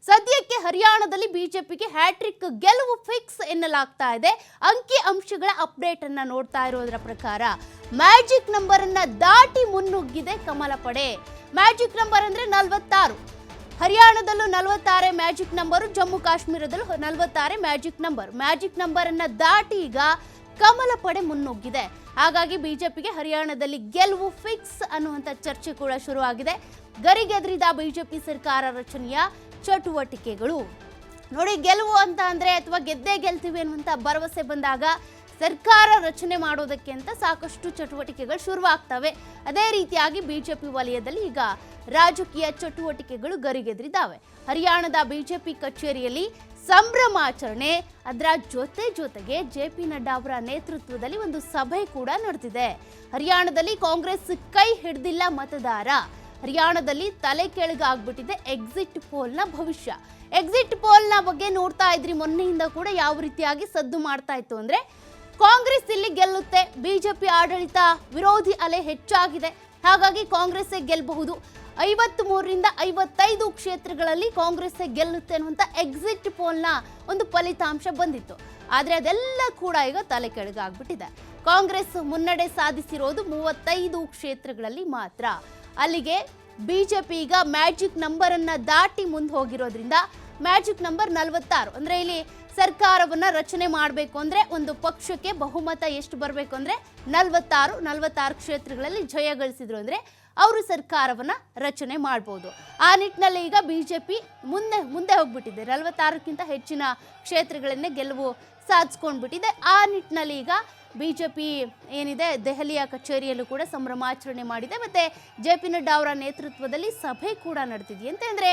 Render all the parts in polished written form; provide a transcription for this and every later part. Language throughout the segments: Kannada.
ಸದ್ಯಕ್ಕೆ ಹರಿಯಾಣದಲ್ಲಿ ಬಿಜೆಪಿಗೆ ಹ್ಯಾಟ್ರಿಕ್ ಗೆಲುವು ಫಿಕ್ಸ್ ಎನ್ನಲಾಗ್ತಾ ಇದೆ. ಅಂಕಿ ಅಂಶಗಳ ಅಪ್ಡೇಟ್ ಅನ್ನ ನೋಡ್ತಾ ಇರೋದರ ಪ್ರಕಾರ ಮ್ಯಾಜಿಕ್ ನಂಬರ್ ಅನ್ನ ದಾಟಿ ಮುನ್ನುಗ್ಗಿದೆ ಕಮಲ ಪಡೆ. ಮ್ಯಾಜಿಕ್ ನಂಬರ್ ಅಂದ್ರೆ 46. ಹರಿಯಾಣದಲ್ಲೂ 46 ಮ್ಯಾಜಿಕ್ ನಂಬರು, ಜಮ್ಮು ಕಾಶ್ಮೀರದಲ್ಲೂ 46 ಮ್ಯಾಜಿಕ್ ನಂಬರ್ ಅನ್ನ ದಾಟಿ ಈಗ ಕಮಲ ಪಡೆ ಮುನ್ನುಗ್ಗಿದೆ. ಹಾಗಾಗಿ ಬಿಜೆಪಿಗೆ ಹರಿಯಾಣದಲ್ಲಿ ಗೆಲುವು ಫಿಕ್ಸ್ ಅನ್ನುವಂಥ ಚರ್ಚೆ ಕೂಡ ಶುರುವಾಗಿದೆ. ಗರಿಗೆದರಿದ ಬಿಜೆಪಿ ಸರ್ಕಾರ ರಚನೆಯ ಚಟುವಟಿಕೆಗಳು ನೋಡಿ. ಗೆಲುವು ಅಂತ ಅಂದ್ರೆ ಅಥವಾ ಗೆದ್ದೇ ಗೆಲ್ತೀವಿ ಅನ್ನುವಂಥ ಭರವಸೆ ಬಂದಾಗ ಸರ್ಕಾರ ರಚನೆ ಮಾಡೋದಕ್ಕೆ ಅಂತ ಸಾಕಷ್ಟು ಚಟುವಟಿಕೆಗಳು ಶುರುವಾಗ್ತವೆ. ಅದೇ ರೀತಿಯಾಗಿ ಬಿಜೆಪಿ ವಲಯದಲ್ಲಿ ಈಗ ರಾಜಕೀಯ ಚಟುವಟಿಕೆಗಳು ಗರಿಗೆದರಿದ್ದಾವೆ. ಹರಿಯಾಣದ ಬಿಜೆಪಿ ಕಚೇರಿಯಲ್ಲಿ ಸಂಭ್ರಮಾಚರಣೆ, ಅದರ ಜೊತೆಗೆ ಜೆಪಿ ನಡ್ಡಾ ಅವರ ನೇತೃತ್ವದಲ್ಲಿ ಒಂದು ಸಭೆ ಕೂಡ ನಡೆದಿದೆ. ಹರಿಯಾಣದಲ್ಲಿ ಕಾಂಗ್ರೆಸ್ ಕೈ ಹಿಡಿದಿಲ್ಲ ಮತದಾರ. ಹರಿಯಾಣದಲ್ಲಿ ತಲೆ ಕೆಳಗಾಗ್ಬಿಟ್ಟಿದೆ ಎಕ್ಸಿಟ್ ಪೋಲ್ನ ಭವಿಷ್ಯ. ಎಕ್ಸಿಟ್ ಪೋಲ್ನ ಬಗ್ಗೆ ನೋಡ್ತಾ ಇದ್ರಿ, ಮೊನ್ನೆಯಿಂದ ಕೂಡ ಯಾವ ರೀತಿಯಾಗಿ ಸದ್ದು ಮಾಡ್ತಾ ಇತ್ತು ಅಂದ್ರೆ ಕಾಂಗ್ರೆಸ್ ಇಲ್ಲಿ ಗೆಲ್ಲುತ್ತೆ, ಬಿಜೆಪಿ ಆಡಳಿತ ವಿರೋಧಿ ಅಲೆ ಹೆಚ್ಚಾಗಿದೆ, ಹಾಗಾಗಿ ಕಾಂಗ್ರೆಸ್ ಗೆಲ್ಲಬಹುದು, 53ರಿಂದ 55 ಕ್ಷೇತ್ರಗಳಲ್ಲಿ ಕಾಂಗ್ರೆಸ್ ಗೆಲ್ಲುತ್ತೆ ಅನ್ನುವಂಥ ಎಕ್ಸಿಟ್ ಪೋಲ್ನ ಒಂದು ಫಲಿತಾಂಶ ಬಂದಿತ್ತು. ಆದರೆ ಅದೆಲ್ಲ ಕೂಡ ಈಗ ತಲೆ ಕೆಳಗಾಗ್ಬಿಟ್ಟಿದೆ. ಕಾಂಗ್ರೆಸ್ ಮುನ್ನಡೆ ಸಾಧಿಸಿರೋದು 35 ಕ್ಷೇತ್ರಗಳಲ್ಲಿ ಮಾತ್ರ. ಅಲ್ಲಿಗೆ ಬಿಜೆಪಿ ಈಗ ಮ್ಯಾಜಿಕ್ ನಂಬರ್ ಅನ್ನ ದಾಟಿ ಮುಂದೆ ಹೋಗಿರೋದ್ರಿಂದ ಮ್ಯಾಜಿಕ್ ನಂಬರ್ 46 ಅಂದ್ರೆ ಇಲ್ಲಿ ಸರ್ಕಾರವನ್ನ ರಚನೆ ಮಾಡಬೇಕು ಅಂದ್ರೆ ಒಂದು ಪಕ್ಷಕ್ಕೆ ಬಹುಮತ ಎಷ್ಟು ಬರಬೇಕು ಅಂದ್ರೆ 46 ಕ್ಷೇತ್ರಗಳಲ್ಲಿ ಜಯ ಗಳಿಸಿದ್ರು ಅಂದ್ರೆ ಅವರು ಸರ್ಕಾರವನ್ನ ರಚನೆ ಮಾಡಬಹುದು. ಆ ನಿಟ್ಟಿನಲ್ಲಿ ಈಗ ಬಿಜೆಪಿ ಮುಂದೆ ಹೋಗ್ಬಿಟ್ಟಿದೆ. 46ಕ್ಕಿಂತ ಹೆಚ್ಚಿನ ಕ್ಷೇತ್ರಗಳನ್ನೇ ಗೆಲುವು ಸಾಧಿಸ್ಕೊಂಡ್ಬಿಟ್ಟಿದೆ. ಆ ನಿಟ್ಟಿನಲ್ಲಿ ಈಗ ಬಿಜೆಪಿ ಏನಿದೆ ದೆಹಲಿಯ ಕಚೇರಿಯಲ್ಲೂ ಕೂಡ ಸಂಭ್ರಮಾಚರಣೆ ಮಾಡಿದೆ. ಮತ್ತೆ ಜೆಪಿ ನಡ್ಡಾ ಅವರ ನೇತೃತ್ವದಲ್ಲಿ ಸಭೆ ಕೂಡ ನಡೆದಿದೆಯಂತೆ. ಅಂದ್ರೆ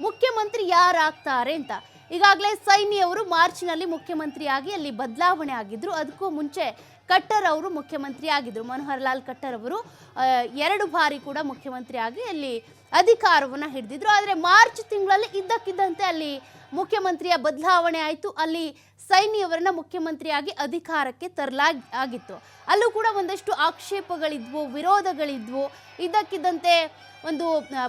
ಮುಖ್ಯಮಂತ್ರಿ ಯಾರಾಗ್ತಾರೆ ಅಂತ. ಈಗಾಗಲೇ ಸೈನಿ ಅವರು ಮಾರ್ಚ್ನಲ್ಲಿ ಮುಖ್ಯಮಂತ್ರಿಯಾಗಿ ಅಲ್ಲಿ ಬದಲಾವಣೆ ಆಗಿದ್ರು. ಅದಕ್ಕೂ ಮುಂಚೆ ಖಟ್ಟರ್ ಅವರು ಮುಖ್ಯಮಂತ್ರಿ ಆಗಿದ್ರು. ಮನೋಹರ್ ಲಾಲ್ ಖಟ್ಟರ್ ಅವರು 2 ಬಾರಿ ಕೂಡ ಮುಖ್ಯಮಂತ್ರಿ ಆಗಿ ಅಲ್ಲಿ ಅಧಿಕಾರವನ್ನು ಹಿಡಿದಿದ್ರು. ಆದರೆ ಮಾರ್ಚ್ ತಿಂಗಳಲ್ಲಿ ಇದ್ದಕ್ಕಿದ್ದಂತೆ ಅಲ್ಲಿ ಮುಖ್ಯಮಂತ್ರಿಯ ಬದಲಾವಣೆ ಆಯಿತು. ಅಲ್ಲಿ ಸೈನಿ ಅವರನ್ನ ಮುಖ್ಯಮಂತ್ರಿಯಾಗಿ ಅಧಿಕಾರಕ್ಕೆ ತರಲಾಗಿತ್ತು. ಅಲ್ಲೂ ಕೂಡ ಒಂದಷ್ಟು ಆಕ್ಷೇಪಗಳಿದ್ವು, ವಿರೋಧಗಳಿದ್ವು. ಇದ್ದಕ್ಕಿದ್ದಂತೆ ಒಂದು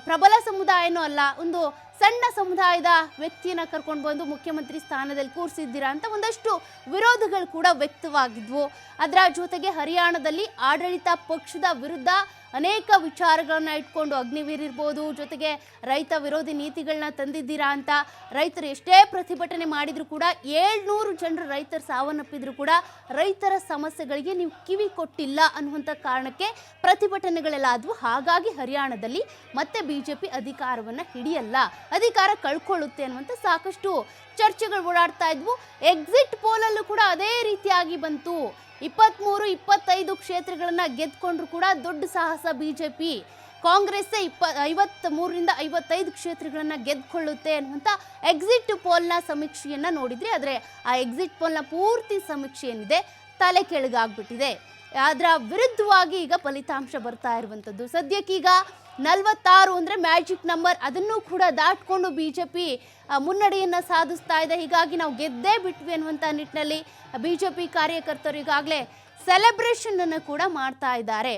ಪ್ರಬಲ ಸಮುದಾಯನೂ ಅಲ್ಲ, ಒಂದು ಸಣ್ಣ ಸಮುದಾಯದ ವ್ಯಕ್ತಿಯನ್ನ ಕರ್ಕೊಂಡು ಬಂದು ಮುಖ್ಯಮಂತ್ರಿ ಸ್ಥಾನದಲ್ಲಿ ಕೂರಿಸಿದ್ದೀರಾ ಅಂತ ಒಂದಷ್ಟು ವಿರೋಧಗಳು ಕೂಡ ವ್ಯಕ್ತವಾಗಿದ್ವು. ಅದರ ಜೊತೆಗೆ ಹರಿಯಾಣದಲ್ಲಿ ಆಡಳಿತ ಪಕ್ಷದ ವಿರುದ್ಧ ಅನೇಕ ವಿಚಾರಗಳನ್ನ ಇಟ್ಕೊಂಡು ಅಗ್ನಿವೀರ್ ಇರ್ಬೋದು, ಜೊತೆಗೆ ರೈತ ವಿರೋಧಿ ನೀತಿಗಳನ್ನ ತಂದಿದ್ದೀರಾ ಅಂತ ರೈತರು ಎಷ್ಟೇ ಪ್ರತಿಭಟನೆ ಮಾಡಿದ್ರು ಕೂಡ 700 ಜನರು ರೈತರು ಸಾವನ್ನಪ್ಪಿದ್ರು ಕೂಡ ರೈತರ ಸಮಸ್ಯೆಗಳಿಗೆ ನೀವು ಕಿವಿ ಕೊಟ್ಟಿಲ್ಲ ಅನ್ನುವಂಥ ಕಾರಣಕ್ಕೆ ಪ್ರತಿಭಟನೆಗಳೆಲ್ಲ ಆದವು. ಹಾಗಾಗಿ ಹರಿಯಾಣದಲ್ಲಿ ಮತ್ತೆ ಬಿಜೆಪಿ ಅಧಿಕಾರವನ್ನ ಹಿಡಿಯಲ್ಲ, ಅಧಿಕಾರ ಕಳ್ಕೊಳ್ಳುತ್ತೆ ಅನ್ನುವಂಥ ಸಾಕಷ್ಟು ಚರ್ಚೆಗಳು ಓಡಾಡ್ತಾ ಇದ್ವು. ಎಕ್ಸಿಟ್ ಪೋಲಲ್ಲೂ ಕೂಡ ಅದೇ ರೀತಿಯಾಗಿ ಬಂತು. 23-25 ಕ್ಷೇತ್ರಗಳನ್ನ ಗೆದ್ಕೊಂಡ್ರು ಕೂಡ ದೊಡ್ಡ ಸಾಹಸ ಬಿಜೆಪಿ. ಕಾಂಗ್ರೆಸ್ 53ರಿಂದ 55 ಕ್ಷೇತ್ರಗಳನ್ನ ಗೆದ್ಕೊಳ್ಳುತ್ತೆ ಅನ್ನುವಂಥ ಎಕ್ಸಿಟ್ ಪೋಲ್ನ ಸಮೀಕ್ಷೆಯನ್ನ ನೋಡಿದ್ರಿ. ಆದರೆ ಆ ಎಕ್ಸಿಟ್ ಪೋಲ್ನ ಪೂರ್ತಿ ಸಮೀಕ್ಷೆ ಏನಿದೆ ತಲೆ ಕೆಳಗಾಗ್ಬಿಟ್ಟಿದೆ. ಅದರ ವಿರುದ್ಧವಾಗಿ ಈಗ ಫಲಿತಾಂಶ ಬರ್ತಾ ಇರುವಂಥದ್ದು. ಸದ್ಯಕ್ಕೀಗ 46 ಅಂದರೆ ಮ್ಯಾಜಿಕ್ ನಂಬರ್, ಅದನ್ನು ಕೂಡ ದಾಟ್ಕೊಂಡು ಬಿಜೆಪಿ ಮುನ್ನಡೆಯನ್ನು ಸಾಧಿಸ್ತಾ ಇದೆ. ಹೀಗಾಗಿ ನಾವು ಗೆದ್ದೇ ಬಿಟ್ವಿ ಅನ್ನುವಂಥ ನಿಟ್ಟಿನಲ್ಲಿ ಬಿಜೆಪಿ ಕಾರ್ಯಕರ್ತರು ಈಗಾಗಲೇ ಸೆಲೆಬ್ರೇಷನ್ ಅನ್ನು ಕೂಡ ಮಾಡ್ತಾ ಇದ್ದಾರೆ.